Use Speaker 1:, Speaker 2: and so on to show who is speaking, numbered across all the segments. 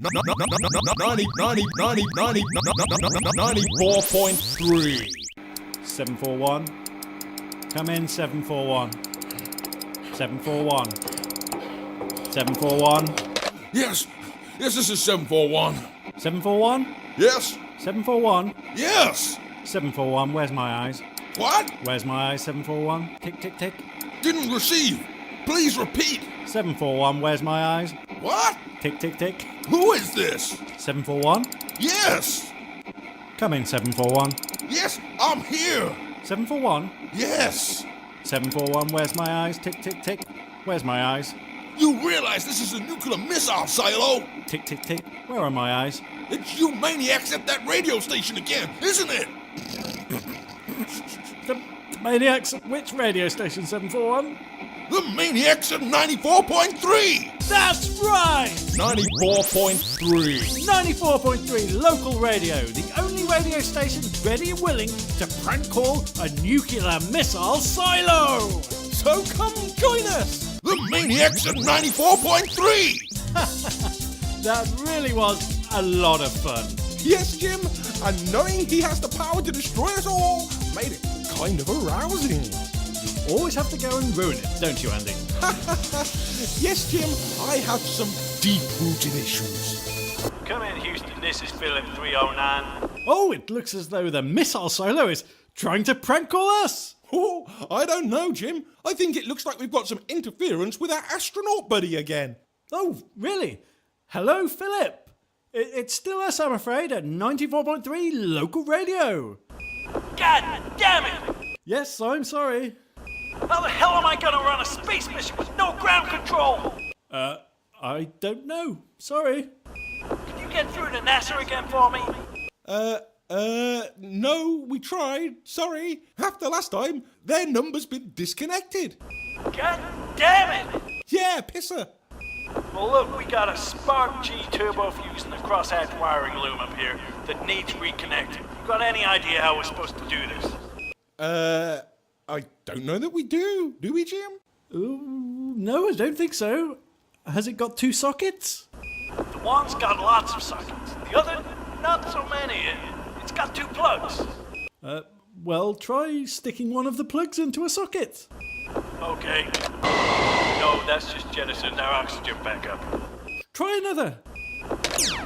Speaker 1: 94.3.
Speaker 2: 741. Come in, 741. 741. 741.
Speaker 1: Yes, this is 741.
Speaker 2: 741?
Speaker 1: Yes,
Speaker 2: 741?
Speaker 1: yes.
Speaker 2: 741, where's my eyes?
Speaker 1: What?
Speaker 2: Where's my eyes, 741? Tick, tick, tick.
Speaker 1: Didn't receive. Please repeat.
Speaker 2: 741, where's my eyes?
Speaker 1: What?
Speaker 2: Tick, tick, tick.
Speaker 1: Who is this?
Speaker 2: 741?
Speaker 1: Yes.
Speaker 2: Come in, 741.
Speaker 1: Yes, I'm here.
Speaker 2: 741?
Speaker 1: Yes.
Speaker 2: 741, where's my eyes? Tick, tick, tick. Where's my eyes?
Speaker 1: You realize this is a nuclear missile silo?
Speaker 2: Tick, tick, tick. Where are my eyes?
Speaker 1: It's you maniacs at that radio station again, isn't it?
Speaker 2: The maniacs at which radio station, 741?
Speaker 1: The maniacs at 94.3.
Speaker 2: That's right!
Speaker 1: 94.3.
Speaker 2: 94.3 local radio, the only radio station ready and willing to prank call a nuclear missile silo! So come join us!
Speaker 1: The maniacs at 94.3.
Speaker 2: That really was a lot of fun.
Speaker 3: Yes, Jim, and knowing he has the power to destroy us all made it kind of arousing.
Speaker 2: Always have to go and ruin it, don't you, Andy?
Speaker 3: Yes, Jim, I have some deep-rooted issues.
Speaker 4: Come in, Houston. This is Phillip 309.
Speaker 2: Oh, it looks as though the missile silo is trying to prank call us!
Speaker 3: Oh, I don't know, Jim. I think it looks like we've got some interference with our astronaut buddy again.
Speaker 2: Oh, really? Hello, Phillip. It's still us, I'm afraid, at 94.3 local radio.
Speaker 4: God damn it!
Speaker 2: Yes, I'm sorry.
Speaker 4: How the hell am I gonna run a space mission with no ground control?
Speaker 2: I don't know. Sorry.
Speaker 4: Can you get through to NASA again for me?
Speaker 3: No, we tried. Sorry. After last time, their number's been disconnected.
Speaker 4: God damn it!
Speaker 3: Yeah, pisser.
Speaker 4: Well, look, we got a Spark G turbo fuse in the crosshatch wiring loom up here that needs reconnecting. You got any idea how we're supposed to do this?
Speaker 3: I don't know that we do. Do we, Jim?
Speaker 2: Ooh, no, I don't think so. Has it got 2 sockets?
Speaker 4: The one's got lots of sockets. The other, not so many. It's got 2 plugs.
Speaker 2: Well, try sticking one of the plugs into a socket.
Speaker 4: Okay. No, that's just jettisoned our oxygen backup.
Speaker 2: Try another.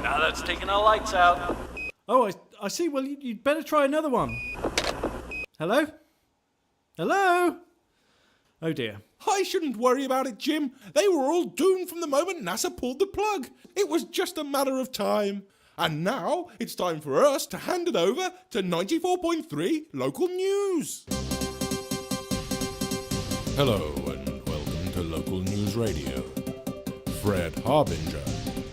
Speaker 4: Now that's taking our lights out.
Speaker 2: Oh, I see. Well, you'd better try another one. Hello? Hello? Oh dear.
Speaker 3: I shouldn't worry about it, Jim. They were all doomed from the moment NASA pulled the plug. It was just a matter of time. And now it's time for us to hand it over to 94.3 local news.
Speaker 1: Hello and welcome to Local News Radio. Fred Harbinger,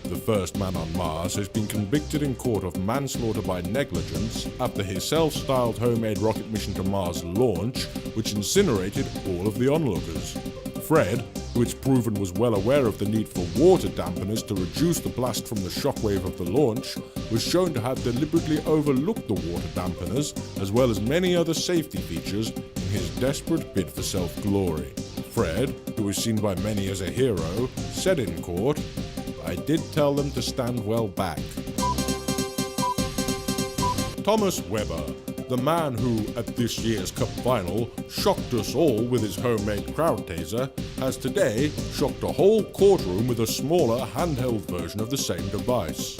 Speaker 1: the first man on Mars, has been convicted in court of manslaughter by negligence after his self-styled homemade rocket mission to Mars launch, which incinerated all of the onlookers. Fred, who it's proven was well aware of the need for water dampeners to reduce the blast from the shockwave of the launch, was shown to have deliberately overlooked the water dampeners, as well as many other safety features, in his desperate bid for self-glory. Fred, who is seen by many as a hero, said in court, "I did tell them to stand well back." Thomas Webber, the man who, at this year's Cup final, shocked us all with his homemade crowd taser, has today shocked a whole courtroom with a smaller handheld version of the same device.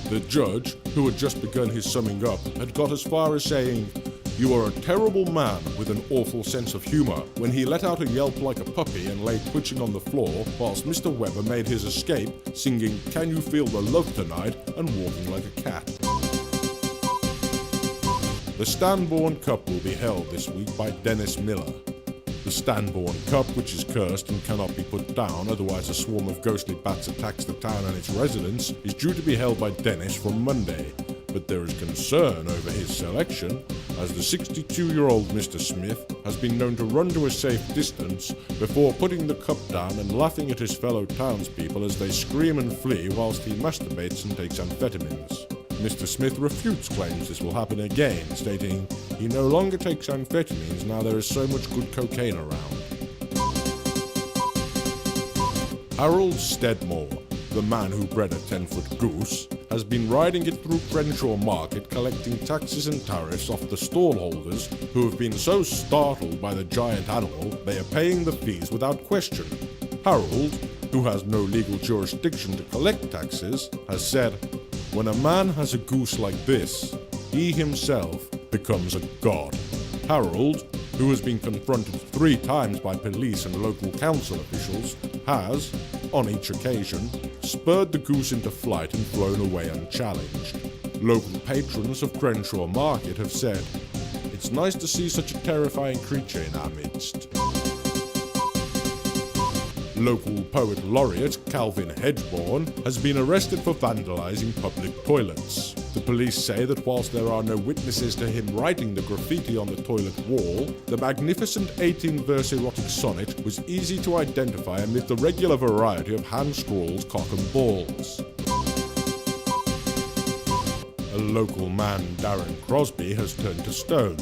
Speaker 1: The judge, who had just begun his summing up, had got as far as saying, "You are a terrible man with an awful sense of humour," when he let out a yelp like a puppy and lay twitching on the floor whilst Mr. Webber made his escape, singing "Can You Feel the Love Tonight" and walking like a cat. The Stanbourne Cup will be held this week by Dennis Miller. The Stanbourne Cup, which is cursed and cannot be put down, otherwise a swarm of ghostly bats attacks the town and its residents, is due to be held by Dennis from Monday. But there is concern over his selection, as the 62-year-old Mr. Smith has been known to run to a safe distance before putting the cup down and laughing at his fellow townspeople as they scream and flee whilst he masturbates and takes amphetamines. Mr. Smith refutes claims this will happen again, stating he no longer takes amphetamines now there is so much good cocaine around. Harold Steadmore, the man who bred a 10-foot goose, has been riding it through Crenshaw Market collecting taxes and tariffs off the stallholders who have been so startled by the giant animal they are paying the fees without question. Harold, who has no legal jurisdiction to collect taxes, has said, "When a man has a goose like this, he himself becomes a god." Harold, who has been confronted 3 times by police and local council officials, has, on each occasion, spurred the goose into flight and flown away unchallenged. Local patrons of Crenshaw Market have said, "It's nice to see such a terrifying creature in our midst." Local poet laureate Calvin Hedgeborn has been arrested for vandalising public toilets. The police say that whilst there are no witnesses to him writing the graffiti on the toilet wall, the magnificent 18-verse erotic sonnet was easy to identify amid the regular variety of hand scrawls, cock and balls. A local man, Darren Crosby, has turned to stone.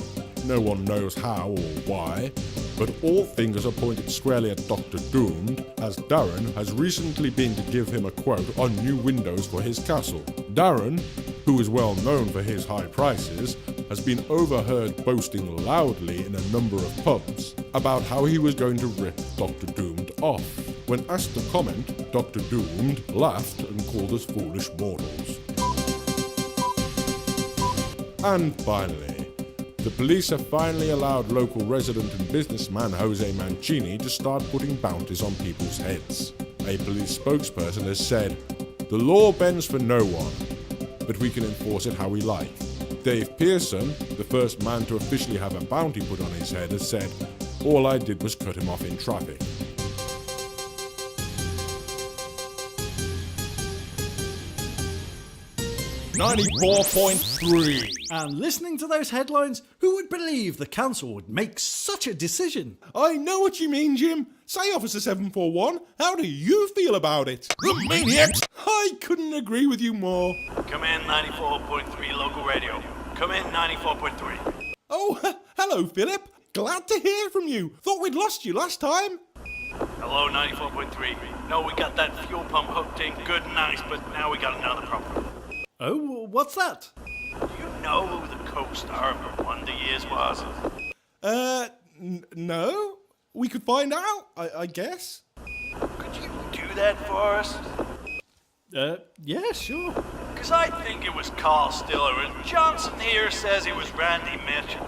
Speaker 1: No one knows how or why, but all fingers are pointed squarely at Dr. Doomed, as Darren has recently been to give him a quote on new windows for his castle. Darren, who is well known for his high prices, has been overheard boasting loudly in a number of pubs about how he was going to rip Dr. Doomed off. When asked to comment, Dr. Doomed laughed and called us foolish mortals. And finally, the police have finally allowed local resident and businessman Jose Mancini to start putting bounties on people's heads. A police spokesperson has said, "The law bends for no one, but we can enforce it how we like." Dave Pearson, the first man to officially have a bounty put on his head, has said, "All I did was cut him off in traffic."
Speaker 3: .3.
Speaker 2: And listening to those headlines, who would believe the council would make such a decision?
Speaker 3: I know what you mean, Jim. Say, Officer 741, how do you feel about it? The maniacs! I couldn't agree with you more.
Speaker 4: Come in, 94.3 local radio. Come in, 94.3.
Speaker 3: Oh, hello, Phillip. Glad to hear from you. Thought we'd lost you last time.
Speaker 4: Hello, 94.3. No, we got that fuel pump hooked in good and nice, but now we got another problem.
Speaker 2: Oh, what's that?
Speaker 4: Do you know who the co-star of the Wonder Years was?
Speaker 3: No? We could find out, I guess.
Speaker 4: Could you do that for us?
Speaker 2: Yeah, sure.
Speaker 4: Because I think it was Carl Stiller, and Johnson here says it was Randy Mitchell.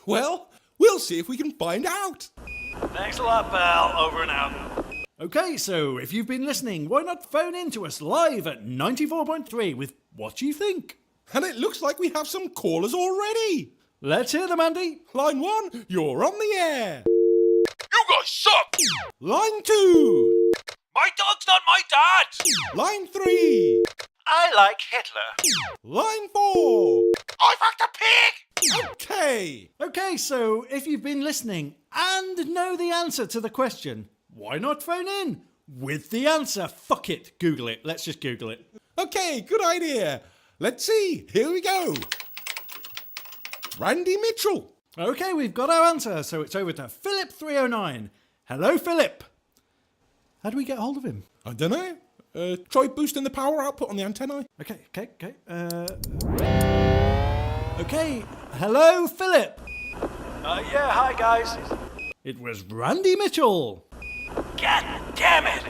Speaker 3: Well, we'll see if we can find out.
Speaker 4: Thanks a lot, pal. Over and out.
Speaker 2: Okay, so if you've been listening, why not phone in to us live at 94.3 with what you think?
Speaker 3: And it looks like we have some callers already.
Speaker 2: Let's hear them, Andy.
Speaker 3: Line 1, you're on the air.
Speaker 5: You guys suck!
Speaker 3: Line 2.
Speaker 5: My dog's not my dad!
Speaker 3: Line 3.
Speaker 5: I like Hitler.
Speaker 3: Line 4.
Speaker 5: I fucked a pig!
Speaker 3: Okay,
Speaker 2: so if you've been listening and know the answer to the question, why not phone in with the answer? Fuck it, Google it. Let's just Google it.
Speaker 3: Okay, good idea. Let's see, here we go. Randy Mitchell.
Speaker 2: Okay, we've got our answer, so it's over to Phillip 309. Hello, Phillip. How do we get hold of him?
Speaker 3: I don't know. Try boosting the power output on the antennae.
Speaker 2: Okay. Okay, hello, Phillip.
Speaker 4: Yeah, hi, guys.
Speaker 2: It was Randy Mitchell.
Speaker 4: God damn it!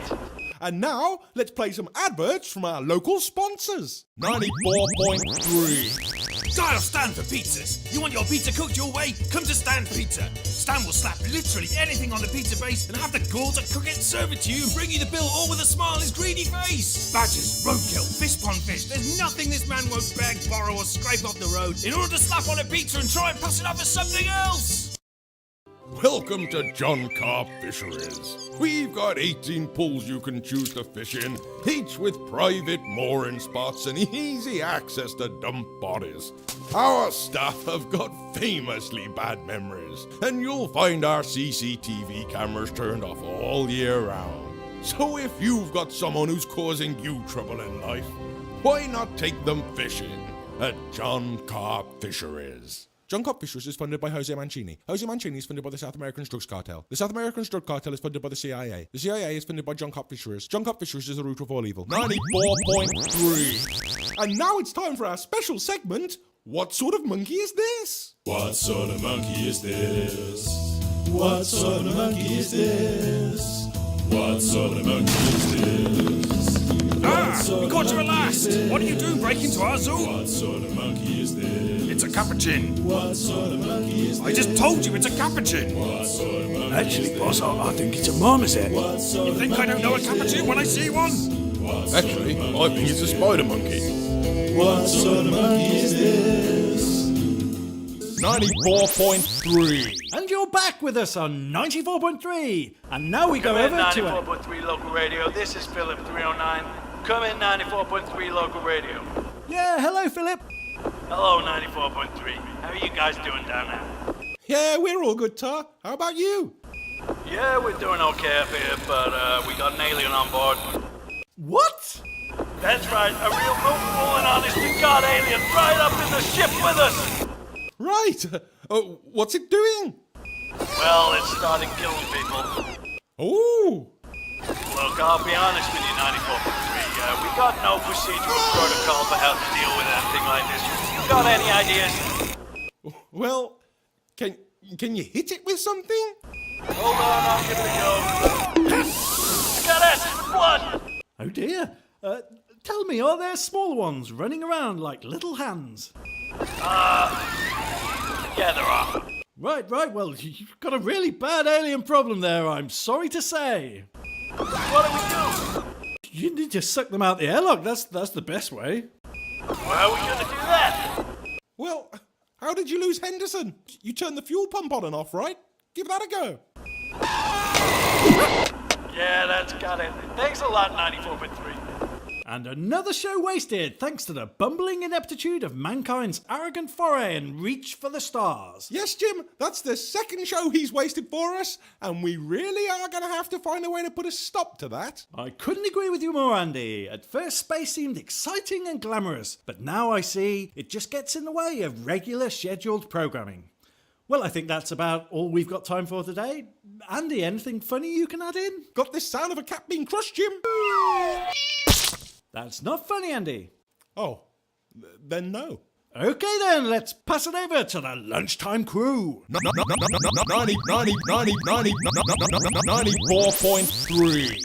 Speaker 3: And now, let's play some adverts from our local sponsors. 94.3.
Speaker 6: Dial Stan for pizzas. You want your pizza cooked your way? Come to Stan Pizza. Stan will slap literally anything on the pizza base and have the gall to cook it, serve it to you, and bring you the bill all with a smile on his greedy face. Badgers, roadkill, fish pond fish. There's nothing this man won't beg, borrow, or scrape off the road in order to slap on a pizza and try and pass it off as something else.
Speaker 3: Welcome to John Carp Fisheries. We've got 18 pools you can choose to fish in, each with private mooring spots and easy access to dump bodies. Our staff have got famously bad memories, and you'll find our CCTV cameras turned off all year round. So if you've got someone who's causing you trouble in life, why not take them fishing at John Carp Fisheries? John Cop Fisheries is funded by Jose Mancini. Jose Mancini is funded by the South American Drugs Cartel. The South American Drug Cartel is funded by the CIA. The CIA is funded by John Cop Fisheries. John Cop Fisheries is the root of all evil. 94.3. And now it's time for our special segment, What Sort of Monkey Is This?
Speaker 7: What sort of monkey is this? What sort of monkey is this? What sort of monkey is this?
Speaker 6: We caught you at last! What do you do? Break into our zoo?
Speaker 7: What sort of monkey is this?
Speaker 6: It's a capuchin.
Speaker 7: What sort of monkey is this?
Speaker 6: I just told you it's a capuchin.
Speaker 7: What sort of monkey
Speaker 2: Actually, boss, I think it's a marmoset.
Speaker 6: You think I don't know a capuchin when I see one?
Speaker 3: Actually, I think it's a spider monkey.
Speaker 7: What sort of monkey is this?
Speaker 3: 94.3.
Speaker 2: And you're back with us on 94.3. And now we go
Speaker 4: Come in
Speaker 2: over to
Speaker 4: 94.3 local radio. This is Phillip 309. Come in 94.3 local radio.
Speaker 2: Yeah, hello, Philip.
Speaker 4: Hello 94.3. How are you guys doing down there?
Speaker 3: Yeah, we're all good, Tar. How about you?
Speaker 4: Yeah, we're doing okay up here, but we got an alien on board.
Speaker 2: What?
Speaker 4: That's right, a real full and honest to God alien right up in the ship with us.
Speaker 3: Right. What's it doing?
Speaker 4: Well, it started killing people.
Speaker 3: Oh.
Speaker 4: Look, I'll be honest with you, 94.3. We got no procedural protocol for how to deal with anything like this. You got any ideas?
Speaker 3: Well, can you hit it with something?
Speaker 4: Hold on, I'll give it a go. I got acid with blood.
Speaker 2: Oh dear. Tell me, are there smaller ones running around like little hands?
Speaker 4: Yeah, there are.
Speaker 2: Right. Well, you've got a really bad alien problem there, I'm sorry to say.
Speaker 4: What do we do?
Speaker 2: You need to suck them out the airlock. That's the best way.
Speaker 4: Well, how are we gonna do that?
Speaker 3: Well, how did you lose Henderson? You turned the fuel pump on and off, right? Give that a go.
Speaker 4: Yeah, that's got it. Thanks a lot, 94.3.
Speaker 2: And another show wasted thanks to the bumbling ineptitude of mankind's arrogant foray and reach for the stars.
Speaker 3: Yes, Jim, that's the second show he's wasted for us, and we really are going to have to find a way to put a stop to that.
Speaker 2: I couldn't agree with you more, Andy. At first, space seemed exciting and glamorous, but now I see it just gets in the way of regular scheduled programming. Well, I think that's about all we've got time for today. Andy, anything funny you can add in?
Speaker 3: Got this sound of a cat being crushed, Jim?
Speaker 2: That's not funny, Andy.
Speaker 3: Oh, then no.
Speaker 2: Okay then, let's pass it over to the lunchtime crew.
Speaker 3: 94.3.